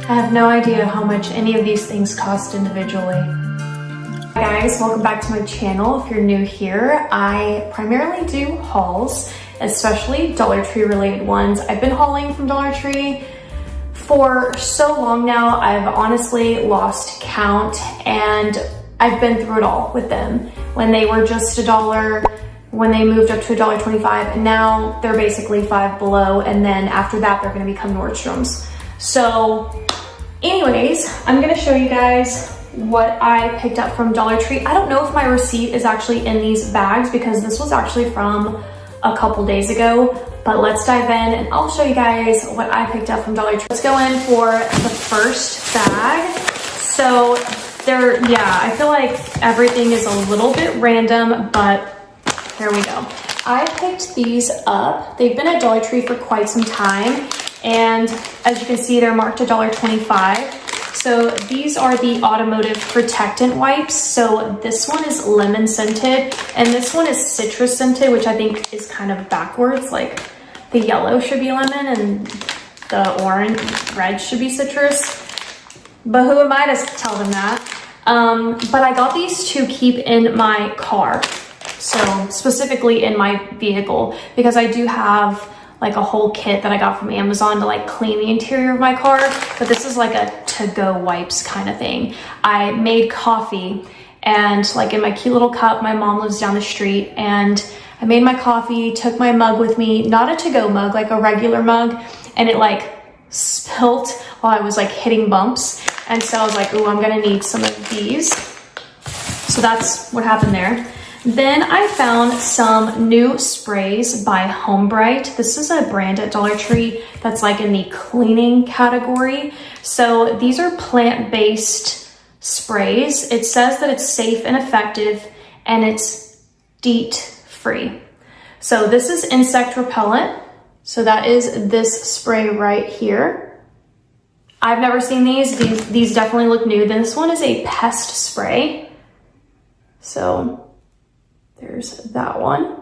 I have no idea how much any of these things cost individually. Hi guys, welcome back to my channel. If you're new here, I primarily do hauls, especially Dollar Tree related ones. I've been hauling from Dollar Tree for so long now, I've honestly lost count, and I've been through it all with them. When they were just $1, when they moved up to $1.25, and now they're basically $5 below, and then after that they're gonna become Nordstrom's. So anyways, I'm gonna show you guys what I picked up from Dollar Tree. I don't know if my receipt is actually in these bags because this was actually from a couple days ago, but let's dive in and I'll show you guys what I picked up from Dollar Tree. Let's go in for the first bag. So I feel like everything is a little bit random, but here we go. I picked these up. They've been at Dollar Tree for quite some time, and as you can see, they're marked $1.25. So these are the automotive protectant wipes. So this one is lemon scented and this one is citrus scented, which I think is kind of backwards. Like the yellow should be lemon and the red should be citrus. But who am I to tell them that? But I got these to keep in my car. So specifically in my vehicle, because I do have like a whole kit that I got from Amazon to like clean the interior of my car, but this is like a to-go wipes kind of thing. I made coffee and like in my cute little cup, my mom lives down the street, and I made my coffee, took my mug with me, not a to-go mug, like a regular mug, and it like spilt while I was like hitting bumps. And so I was like, ooh, I'm gonna need some of these. So that's what happened there. Then I found some new sprays by HomeBrite. This is a brand at Dollar Tree that's like in the cleaning category. So these are plant-based sprays. It says that it's safe and effective, and it's DEET-free. So this is insect repellent. So that is this spray right here. I've never seen these. These definitely look new. Then this one is a pest spray. So there's that one.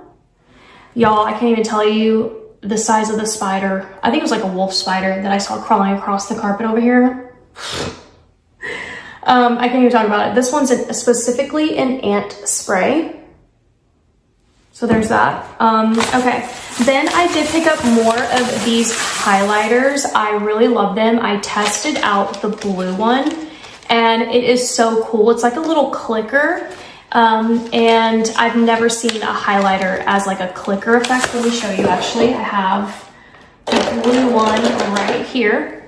Y'all, I can't even tell you the size of the spider. I think it was like a wolf spider that I saw crawling across the carpet over here. I can't even talk about it. This one's specifically an ant spray. So there's that. Okay, then I did pick up more of these highlighters. I really love them. I tested out the blue one, and it is so cool. It's like a little clicker. And I've never seen a highlighter as like a clicker effect. Let me show you actually. I have the blue one right here.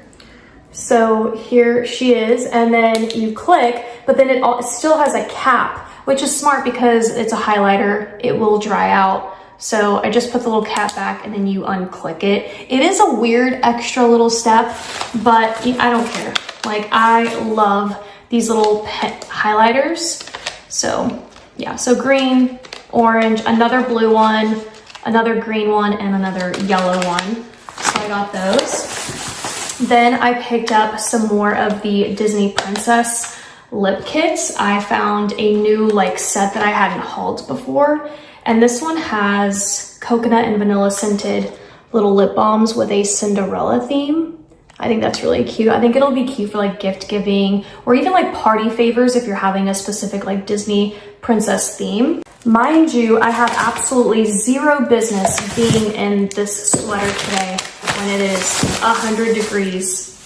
So here she is, and then you click, but then it still has a cap, which is smart because it's a highlighter. It will dry out. So I just put the little cap back and then you unclick it. It is a weird extra little step, but I don't care. Like, I love these little pet highlighters. So yeah, so green, orange, another blue one, another green one, and another yellow one. So I got those. Then I picked up some more of the Disney Princess lip kits. I found a new like set that I hadn't hauled before. And this one has coconut and vanilla scented little lip balms with a Cinderella theme. I think that's really cute. I think it'll be cute for like gift giving or even like party favors if you're having a specific like Disney princess theme. Mind you, I have absolutely zero business being in this sweater today when it is 100 degrees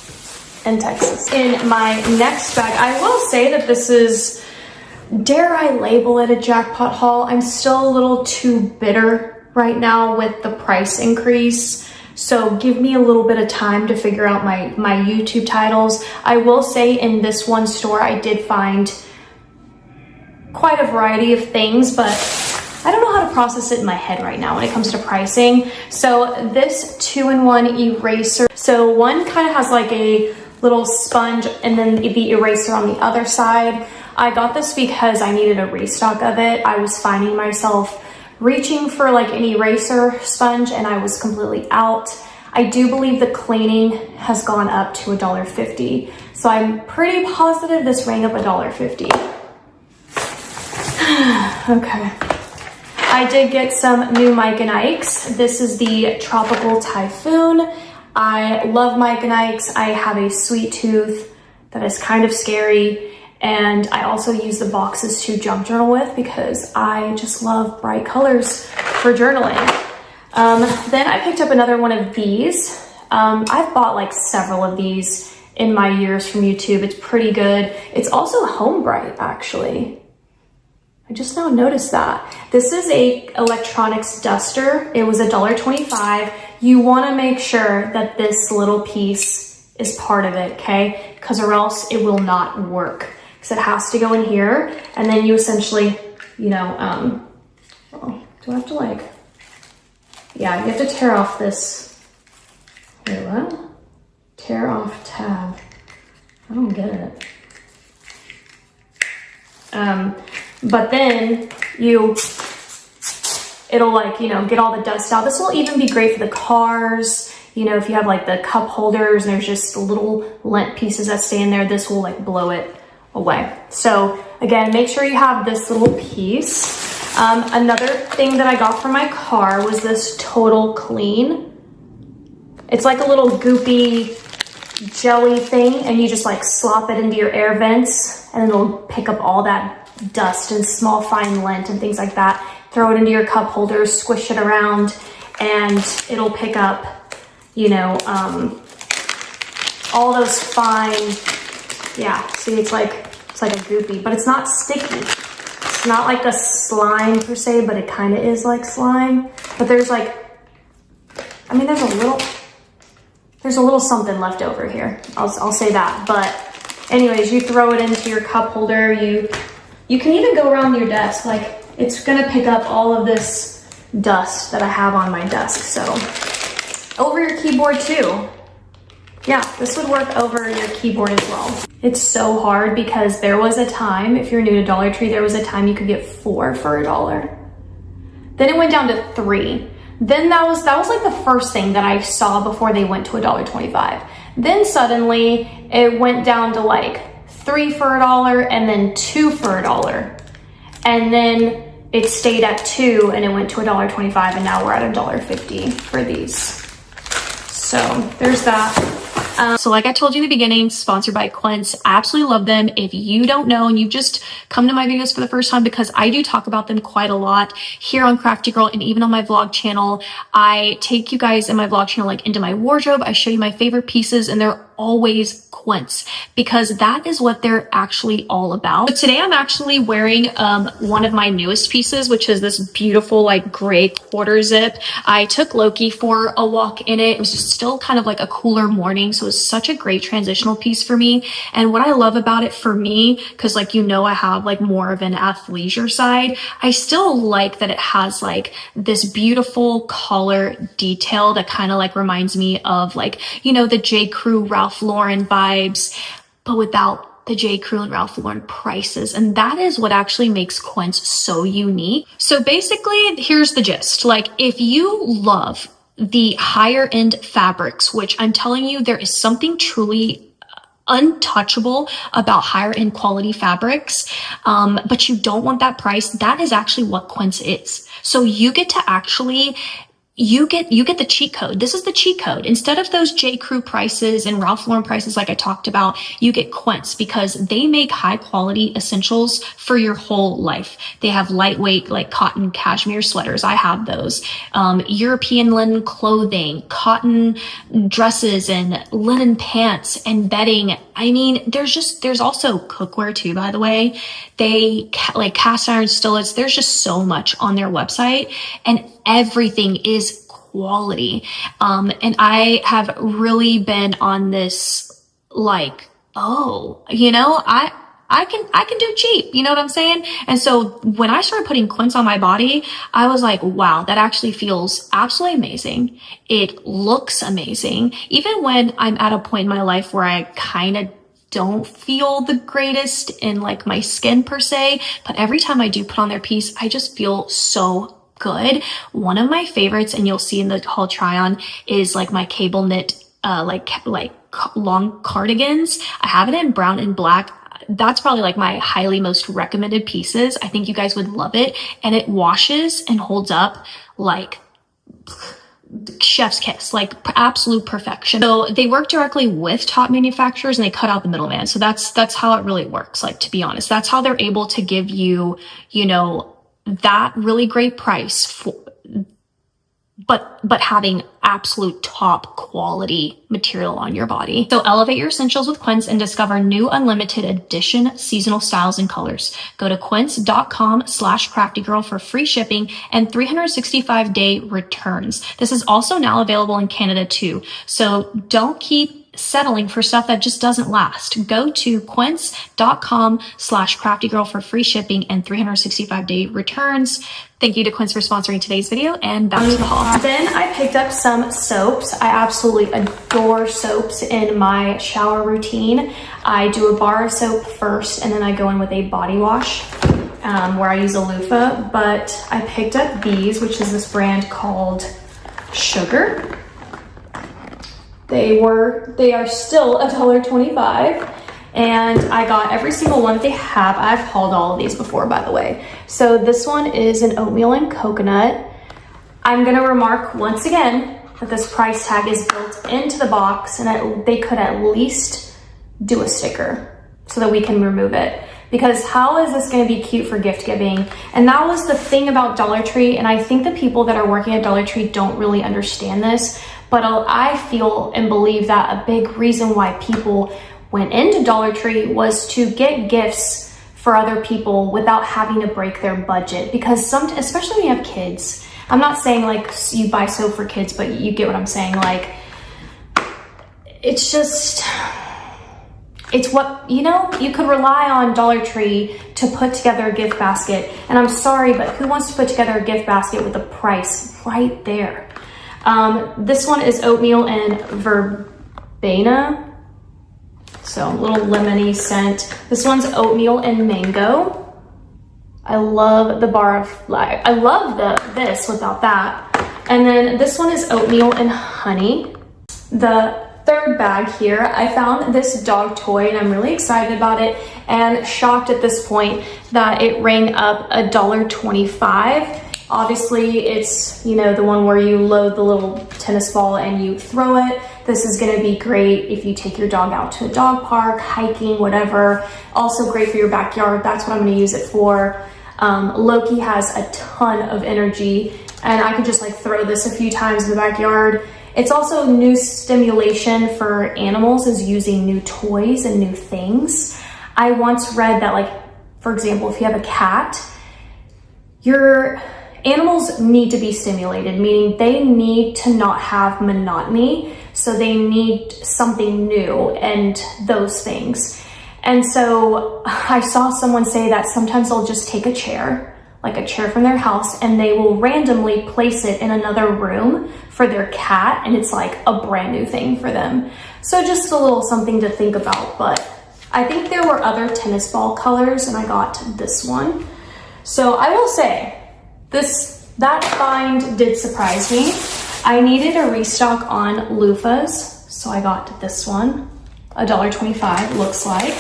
in Texas. In my next bag, I will say that this is, dare I label it a jackpot haul? I'm still a little too bitter right now with the price increase. So give me a little bit of time to figure out my YouTube titles. I will say in this one store, I did find quite a variety of things, but I don't know how to process it in my head right now when it comes to pricing. So this 2-in-1 eraser. So one kind of has like a little sponge and then the eraser on the other side. I got this because I needed a restock of it. I was finding myself reaching for like an eraser sponge and I was completely out. I do believe the cleaning has gone up to $1.50. So I'm pretty positive this rang up $1.50. Okay. I did get some new Mike and Ike's. This is the Tropical Typhoon. I love Mike and Ike's. I have a sweet tooth that is kind of scary. And I also use the boxes to junk journal with because I just love bright colors for journaling. Then I picked up another one of these. I've bought like several of these in my years from YouTube. It's pretty good. It's also home bright, actually. I just now noticed that. This is a electronics duster. It was $1.25. You want to make sure that this little piece is part of it, okay? Because or else it will not work. Because it has to go in here, and then you essentially, you know, oh, do I have to like, yeah, you have to tear off this. Wait, what? Tear off tab. I don't get it. But then it'll like, you know, get all the dust out. This will even be great for the cars. You know, if you have like the cup holders and there's just little lint pieces that stay in there, this will like blow it away. So again, make sure you have this little piece. Another thing that I got for my car was this Total Clean. It's like a little goopy jelly thing, and you just like slop it into your air vents, and it'll pick up all that dust and small fine lint and things like that. Throw it into your cup holders, squish it around, and it'll pick up, you know, all those fine, yeah, see, it's like a goopy, but it's not sticky. It's not like a slime per se, but it kind of is like slime. But there's like, I mean, there's a little something left over here. I'll say that. But anyways, you throw it into your cup holder. You can even go around your desk. Like, it's gonna pick up all of this dust that I have on my desk. So over your keyboard too. Yeah, this would work over your keyboard as well. It's so hard because there was a time, if you're new to Dollar Tree, there was a time you could get 4 for $1. Then it went down to 3. Then that was like the first thing that I saw before they went to $1.25. Then suddenly it went down to like 3 for $1 and then 2 for $1. And then it stayed at 2 and it went to $1.25, and now we're at $1.50 for these. So there's that. So like I told you in the beginning, sponsored by Quince. I absolutely love them. If you don't know and you've just come to my videos for the first time, because I do talk about them quite a lot here on Crafty Girl and even on my vlog channel, I take you guys in my vlog channel like into my wardrobe. I show you my favorite pieces, and they're always Quince, because that is what they're actually all about. So today I'm actually wearing one of my newest pieces, which is this beautiful like gray quarter zip. I took Loki for a walk in it. It was just still kind of like a cooler morning, so it's such a great transitional piece for me. And what I love about it for me, because like, you know, I have like more of an athleisure side, I still like that it has like this beautiful collar detail that kind of like reminds me of like, you know, the J. Crew Ralph Lauren vibes, but without the J. Crew and Ralph Lauren prices. And that is what actually makes Quince so unique. So basically, here's the gist. Like, if you love the higher end fabrics, which I'm telling you, there is something truly untouchable about higher end quality fabrics, but you don't want that price, that is actually what Quince is. So you get to actually you get the cheat code. This is the cheat code. Instead of those J. Crew prices and Ralph Lauren prices like I talked about, you get Quince, because they make high quality essentials for your whole life. They have lightweight like cotton cashmere sweaters. I have those. European linen clothing, cotton dresses and linen pants and bedding. I mean, there's also cookware too, by the way. They like cast iron skillets. There's just so much on their website, and everything is quality. And I have really been on this, like, oh, you know, I can do cheap. You know what I'm saying? And so when I started putting Quince on my body, I was like, wow, that actually feels absolutely amazing. It looks amazing. Even when I'm at a point in my life where I kind of don't feel the greatest in like my skin per se, but every time I do put on their piece, I just feel so good. One of my favorites, and you'll see in the haul try on, is like my cable knit like long cardigans. I have it in brown and black. That's probably like my highly most recommended pieces. I think you guys would love it, and it washes and holds up like chef's kiss, like absolute perfection. So they work directly with top manufacturers and they cut out the middleman. So that's how it really works. Like, to be honest, that's how they're able to give you, you know, that really great price for, but having absolute top quality material on your body. So elevate your essentials with Quince and discover new unlimited edition seasonal styles and colors. Go to quince.com/craftygirl for free shipping and 365-day returns. This is also now available in Canada too. So don't keep settling for stuff that just doesn't last. Go to quince.com/craftygirl for free shipping and 365-day returns. Thank you to Quince for sponsoring today's video, and back to the haul. Then I picked up some soaps. I absolutely adore soaps in my shower routine. I do a bar of soap first, and then I go in with a body wash where I use a loofah. But I picked up these, which is this brand called Sugar. They are still $1.25. And I got every single one that they have. I've hauled all of these before, by the way. So this one is an oatmeal and coconut. I'm gonna remark once again that this price tag is built into the box, and they could at least do a sticker so that we can remove it. Because how is this gonna be cute for gift giving? And that was the thing about Dollar Tree, and I think the people that are working at Dollar Tree don't really understand this, but I feel and believe that a big reason why people went into Dollar Tree was to get gifts for other people without having to break their budget. Because especially when you have kids, I'm not saying like you buy soap for kids, but you get what I'm saying. Like, it's what, you know, you could rely on Dollar Tree to put together a gift basket. And I'm sorry, but who wants to put together a gift basket with the price right there? This one is oatmeal and verbena. So a little lemony scent. This one's oatmeal and mango. I love the bar of, I love this without that. And then this one is oatmeal and honey. The third bag here, I found this dog toy and I'm really excited about it and shocked at this point that it rang up $1.25. Obviously it's, you know, the one where you load the little tennis ball and you throw it. This is gonna be great if you take your dog out to a dog park, hiking, whatever. Also great for your backyard. That's what I'm gonna use it for. Loki has a ton of energy and I could just like throw this a few times in the backyard. It's also new stimulation for animals, is using new toys and new things. I once read that, like, for example, if you have a cat, your animals need to be stimulated, meaning they need to not have monotony. So they need something new and those things. And so I saw someone say that sometimes they'll just take a chair, like a chair from their house, and they will randomly place it in another room for their cat, and it's like a brand new thing for them. So just a little something to think about. But I think there were other tennis ball colors, and I got this one. So I will say, that find did surprise me. I needed a restock on loofahs, so I got this one, $1.25 looks like.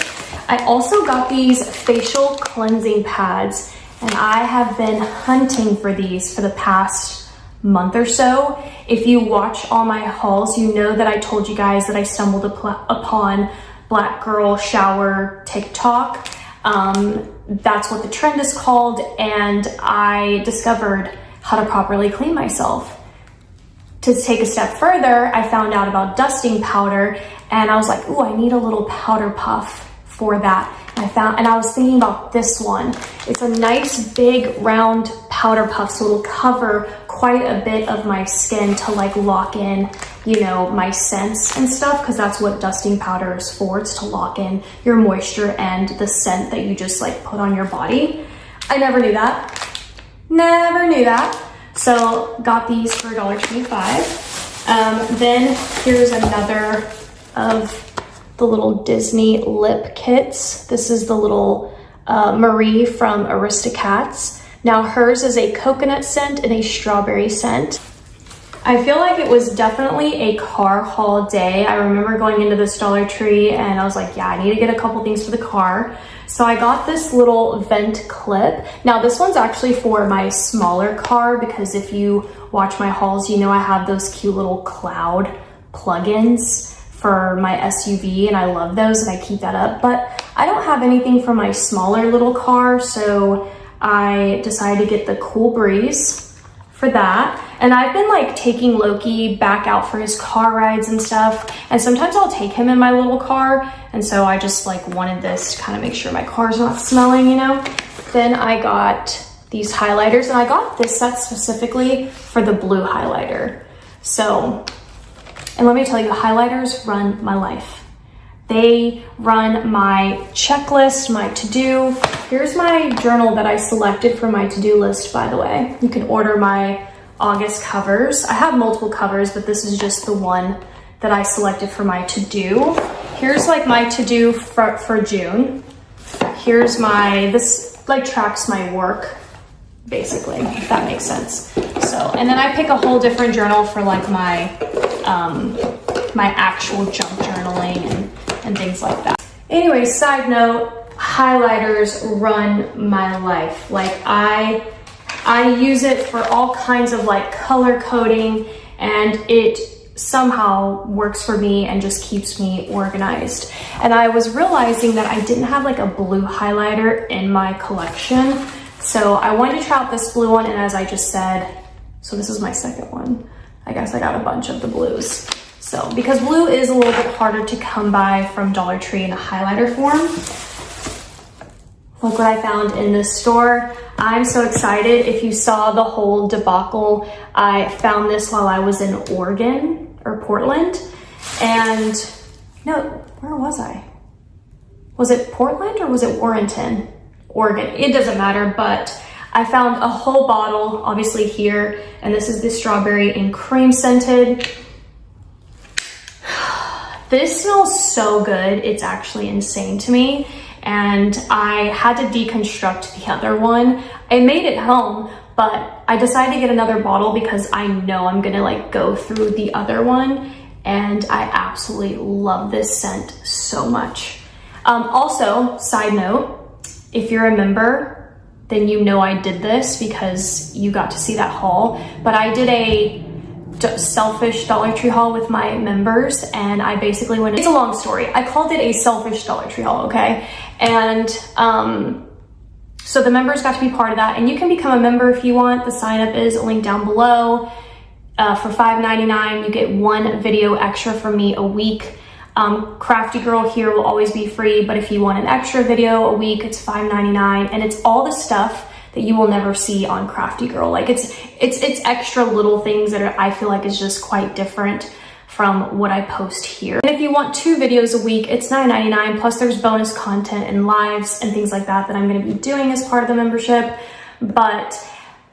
I also got these facial cleansing pads, and I have been hunting for these for the past month or so. If you watch all my hauls, you know that I told you guys that I stumbled upon Black Girl Shower TikTok. That's what the trend is called, and I discovered how to properly clean myself. To take a step further, I found out about dusting powder, and I was like, ooh, I need a little powder puff for that. And I was thinking about this one. It's a nice big round powder puff, so it'll cover quite a bit of my skin to like lock in, you know, my scents and stuff, because that's what dusting powder is for. It's to lock in your moisture and the scent that you just like put on your body. I never knew that. Never knew that. So got these for $1.25. Then here's another of the little Disney lip kits. This is the little Marie from Aristocats. Now hers is a coconut scent and a strawberry scent. I feel like it was definitely a car haul day. I remember going into this Dollar Tree and I was like, yeah, I need to get a couple things for the car. So I got this little vent clip. Now this one's actually for my smaller car because if you watch my hauls, you know I have those cute little cloud plugins for my SUV and I love those and I keep that up. But I don't have anything for my smaller little car, so I decided to get the Cool Breeze for that. And I've been like taking Loki back out for his car rides and stuff, and sometimes I'll take him in my little car, and so I just like wanted this to kind of make sure my car's not smelling, you know. Then I got these highlighters, and I got this set specifically for the blue highlighter. So, and let me tell you, highlighters run my life. They run my checklist, my to-do. Here's my journal that I selected for my to-do list, by the way. You can order my August covers. I have multiple covers, but this is just the one that I selected for my to-do. Here's like my to-do for June. Here's my, this like tracks my work, basically, if that makes sense. So, and then I pick a whole different journal for like my, my actual junk journaling and things like that. Anyway, side note, highlighters run my life. Like I use it for all kinds of like color coding, and it somehow works for me and just keeps me organized. And I was realizing that I didn't have like a blue highlighter in my collection. So I wanted to try out this blue one, and as I just said, so this is my second one. I guess I got a bunch of the blues. So, because blue is a little bit harder to come by from Dollar Tree in a highlighter form. Look what I found in this store. I'm so excited. If you saw the whole debacle, I found this while I was in Oregon or Portland. And no, where was I? Was it Portland or was it Warrenton? Oregon, it doesn't matter, but I found a whole bottle, obviously here, and this is the strawberry and cream scented. This smells so good, it's actually insane to me. And I had to deconstruct the other one. I made it home, but I decided to get another bottle because I know I'm gonna like go through the other one, and I absolutely love this scent so much. Also, side note, if you're a member, then you know I did this because you got to see that haul, but I did a selfish Dollar Tree haul with my members, and I basically went, it's a long story. I called it a selfish Dollar Tree haul, okay? And so the members got to be part of that, and you can become a member if you want. The sign up is linked down below. For $5.99, you get one video extra from me a week. Crafty Girl here will always be free, but if you want an extra video a week, it's $5.99, and it's all the stuff that you will never see on Crafty Girl. Like it's extra little things that I feel like is just quite different from what I post here. And if you want 2 videos a week, it's $9.99, plus there's bonus content and lives and things like that I'm gonna be doing as part of the membership. But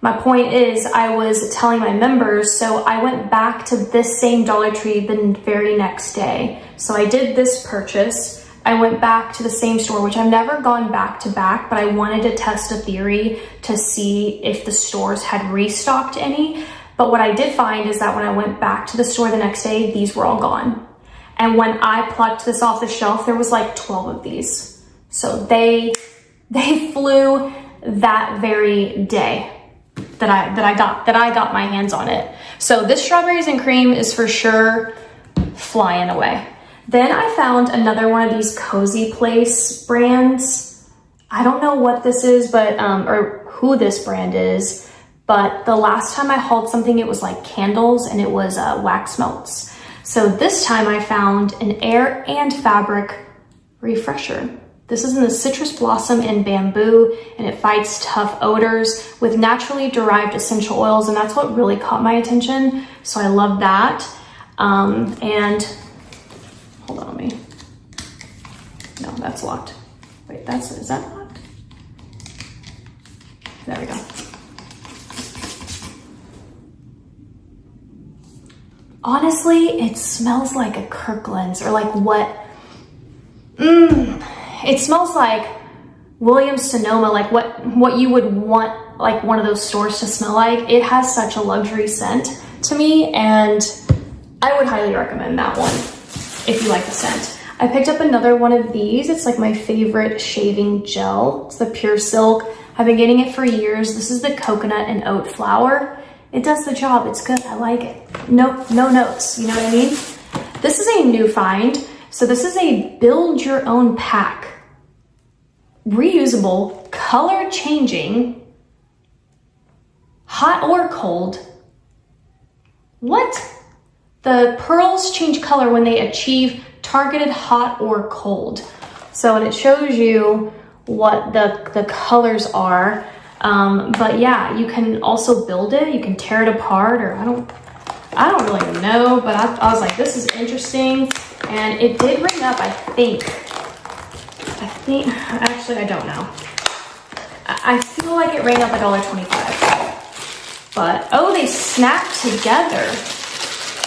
my point is, I was telling my members, so I went back to this same Dollar Tree the very next day. So I did this purchase. I went back to the same store, which I've never gone back to back, but I wanted to test a theory to see if the stores had restocked any. But what I did find is that when I went back to the store the next day, these were all gone. And when I plucked this off the shelf, there was like 12 of these. So they flew that very day that I got my hands on it. So this strawberries and cream is for sure flying away. Then I found another one of these Cozy Place brands. I don't know what this is, but or who this brand is, but the last time I hauled something, it was like candles, and it was wax melts. So this time I found an air and fabric refresher. This is in the citrus blossom and bamboo, and it fights tough odors with naturally derived essential oils, and that's what really caught my attention. So I love that. And hold on, me. No, that's locked. Wait, is that locked? There we go. Honestly, it smells like a Kirkland's, or like what? It smells like Williams-Sonoma, like what you would want like one of those stores to smell like. It has such a luxury scent to me, and I would highly recommend that one if you like the scent. I picked up another one of these. It's like my favorite shaving gel. It's the Pure Silk. I've been getting it for years. This is the coconut and oat flower. It does the job. It's good. I like it. No notes. You know what I mean? This is a new find. So this is a build your own pack. Reusable, color changing, hot or cold. What? The pearls change color when they achieve targeted hot or cold. So, and it shows you what the colors are. But yeah, you can also build it. You can tear it apart, or I don't really know, but I was like, this is interesting. And it did ring up, I think, actually, I don't know. I feel like it rang up $1.25. But, oh, they snap together.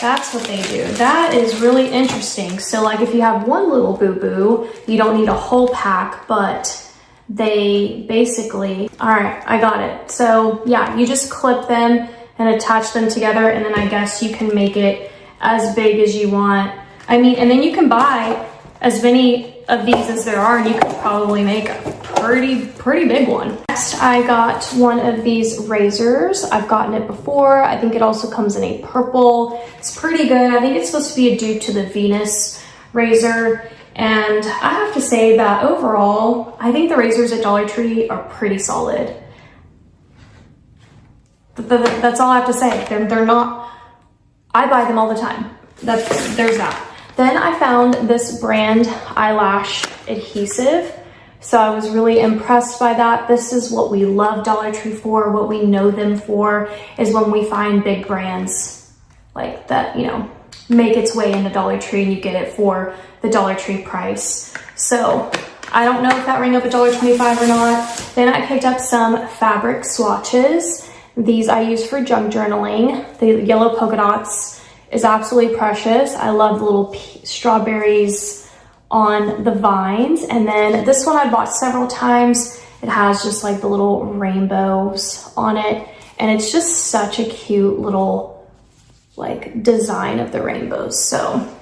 That's what they do. That is really interesting. So like if you have one little boo-boo, you don't need a whole pack, but they basically, all right, I got it. So yeah, you just clip them and attach them together, and then I guess you can make it as big as you want. I mean, and then you can buy as many of these as there are, and you could probably make a pretty big one. Next, I got one of these razors. I've gotten it before. I think it also comes in a purple. It's pretty good. I think it's supposed to be a dupe to the Venus razor. And I have to say that overall, I think the razors at Dollar Tree are pretty solid. That's all I have to say. They're not, I buy them all the time. There's that. Then I found this brand eyelash adhesive. So I was really impressed by that. This is what we love Dollar Tree for, what we know them for, is when we find big brands like that, you know, make its way into Dollar Tree and you get it for the Dollar Tree price. So I don't know if that rang up $1.25 or not. Then I picked up some fabric swatches. These I use for junk journaling. The yellow polka dots is absolutely precious. I love the little strawberries on the vines. And then this one I bought several times. It has just like the little rainbows on it, and it's just such a cute little like design of the rainbows. So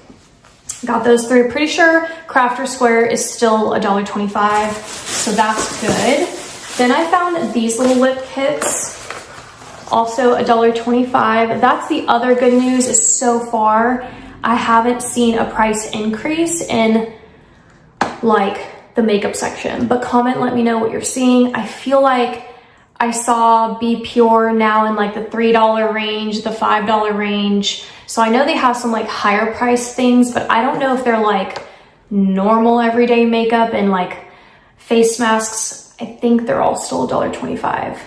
got those three. Pretty sure Crafter Square is still $1.25, so that's good. Then I found these little lip kits, also $1.25. That's the other good news, is so far I haven't seen a price increase in like the makeup section, but comment, let me know what you're seeing. I feel like I saw Be Pure now in like the $3 range, the $5 range. So I know they have some like higher price things, but I don't know if they're like normal everyday makeup, and like face masks, I think they're all still $1.25.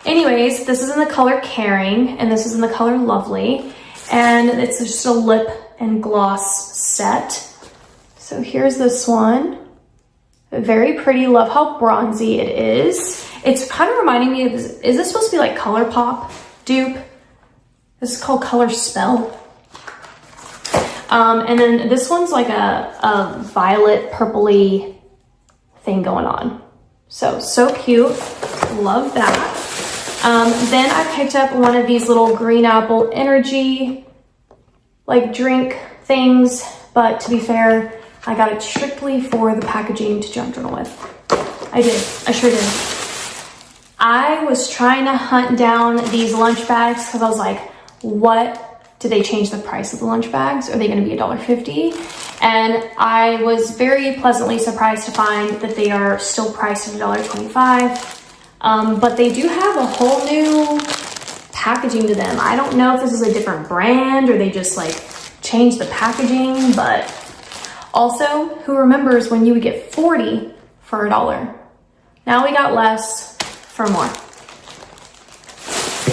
Anyways, this is in the color Caring, and this is in the color Lovely. And it's just a lip and gloss set. So here's this one. Very pretty. Love how bronzy it is. It's kind of reminding me of, is this supposed to be like ColourPop dupe? This is called Color Spell. And then this one's like a violet purpley thing going on. So cute. Love that. Then I picked up one of these little green apple energy like drink things, but to be fair, I got it strictly for the packaging to junk journal with. I sure did. I was trying to hunt down these lunch bags because I was like, what, did they change the price of the lunch bags? Are they gonna be $1.50? And I was very pleasantly surprised to find that they are still priced at $1.25. But they do have a whole new packaging to them. I don't know if this is a different brand or they just like changed the packaging, but also, who remembers when you would get 40 for $1? Now we got less for more.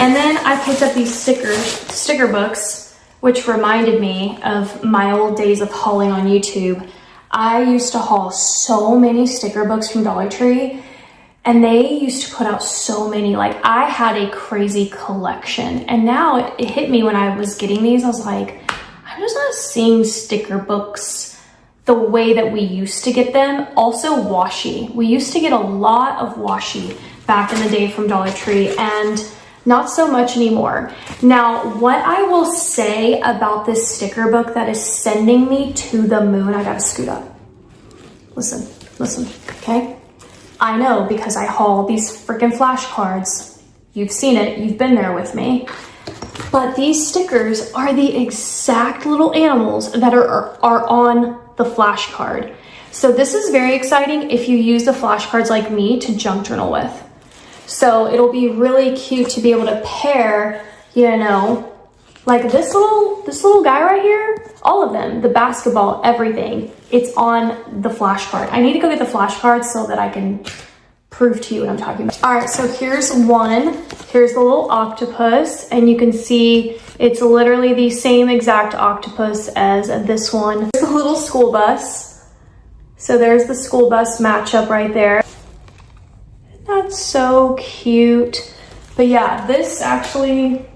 And then I picked up these sticker books, which reminded me of my old days of hauling on YouTube. I used to haul so many sticker books from Dollar Tree, and they used to put out so many. Like, I had a crazy collection, and now it hit me when I was getting these. I was like, I'm just not seeing sticker books the way that we used to get them. Also washi. We used to get a lot of washi back in the day from Dollar Tree, and Not so much anymore. Now, what I will say about this sticker book that is sending me to the moon, I gotta scoot up. Listen, okay? I know because I haul these freaking flashcards. You've seen it, you've been there with me. But these stickers are the exact little animals that are on the flashcard. So this is very exciting if you use the flashcards like me to junk journal with. So it'll be really cute to be able to pair, you know, like this little guy right here, all of them, the basketball, everything, it's on the flashcard. I need to go get the flashcards so that I can prove to you what I'm talking about. All right, so here's one. Here's the little octopus, and you can see it's literally the same exact octopus as this one. There's a little school bus. So there's the school bus matchup right there. That's so cute. But yeah, this actually,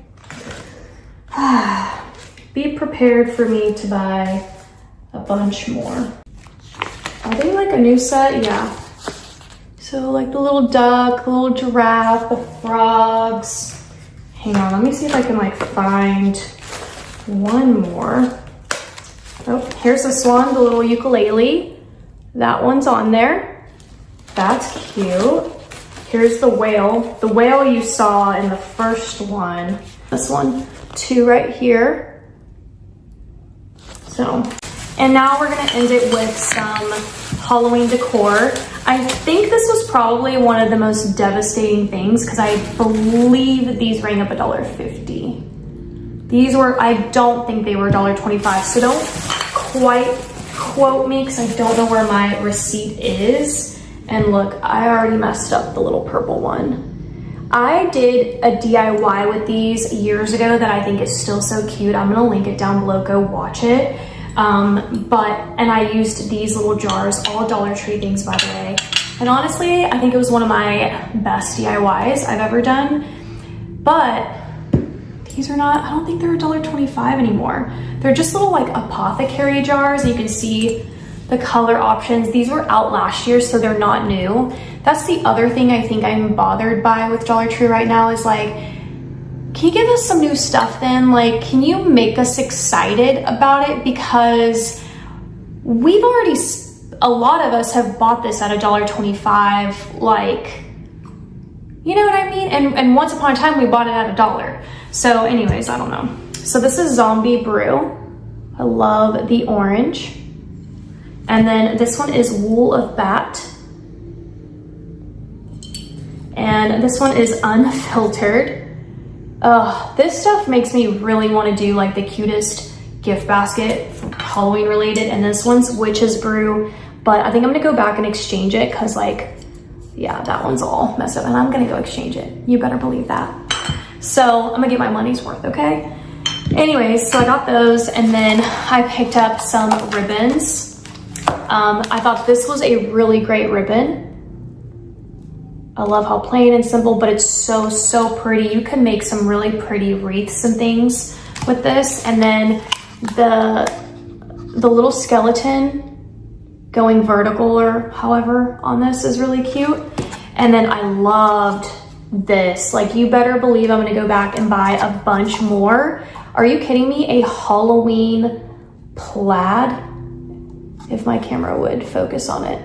be prepared for me to buy a bunch more. Are they like a new set? Yeah. So like the little duck, the little giraffe, the frogs. Hang on, let me see if I can like find one more. Oh, here's this one, the little ukulele. That one's on there. That's cute. Here's the whale. The whale you saw in the first one. This one, two right here. So, and now we're gonna end it with some Halloween decor. I think this was probably one of the most devastating things because I believe these rang up $1.50. These were, I don't think they were $1.25, so don't quite quote me because I don't know where my receipt is. And look, I already messed up the little purple one. I did a DIY with these years ago that I think is still so cute. I'm gonna link it down below, go watch it. And I used these little jars, all Dollar Tree things by the way. And honestly, I think it was one of my best DIYs I've ever done. But these are not, I don't think they're $1.25 anymore. They're just little like apothecary jars. You can see the color options. These were out last year, so they're not new. That's the other thing I think I'm bothered by with Dollar Tree right now is like, can you give us some new stuff then? Like, can you make us excited about it? Because we've already, a lot of us have bought this at $1.25, like, you know what I mean? And once upon a time, we bought it at $1. So anyways, I don't know. So this is Zombie Brew. I love the orange. And then this one is Wool of Bat. And this one is Unfiltered. This stuff makes me really want to do like the cutest gift basket for Halloween related. And this one's Witch's Brew. But I think I'm gonna go back and exchange it because like, yeah, that one's all messed up and I'm gonna go exchange it. You better believe that. So I'm gonna get my money's worth, okay? Anyways, so I got those and then I picked up some ribbons. I thought this was a really great ribbon. I love how plain and simple, but it's so, so pretty. You can make some really pretty wreaths and things with this. And then the little skeleton going vertical or however on this is really cute. And then I loved this. Like, you better believe I'm gonna go back and buy a bunch more. Are you kidding me? A Halloween plaid. If my camera would focus on it.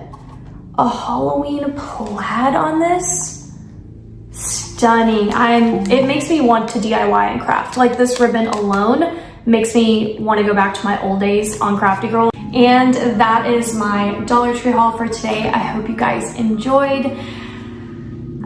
A Halloween plaid on this? Stunning. It makes me want to DIY and craft. Like, this ribbon alone makes me want to go back to my old days on Crafty Girl. And that is my Dollar Tree haul for today. I hope you guys enjoyed.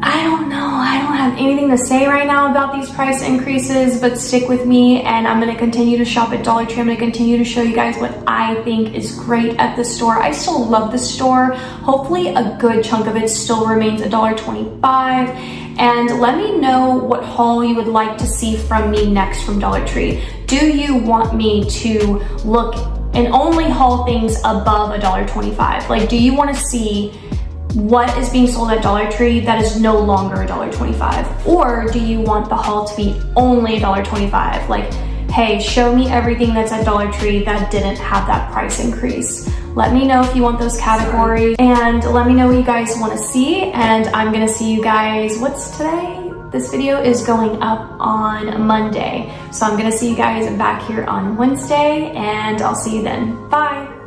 I don't know, I don't have anything to say right now about these price increases, but stick with me and I'm gonna continue to shop at Dollar Tree. I'm gonna continue to show you guys what I think is great at the store. I still love the store. Hopefully a good chunk of it still remains $1.25. And let me know what haul you would like to see from me next from Dollar Tree. Do you want me to look and only haul things above $1.25? Like, do you wanna see what is being sold at Dollar Tree that is no longer $1.25? Or do you want the haul to be only $1.25? Like, hey, show me everything that's at Dollar Tree that didn't have that price increase. Let me know if you want those categories and let me know what you guys want to see. And I'm gonna see you guys, what's today? This video is going up on Monday. So I'm gonna see you guys back here on Wednesday, and I'll see you then. Bye.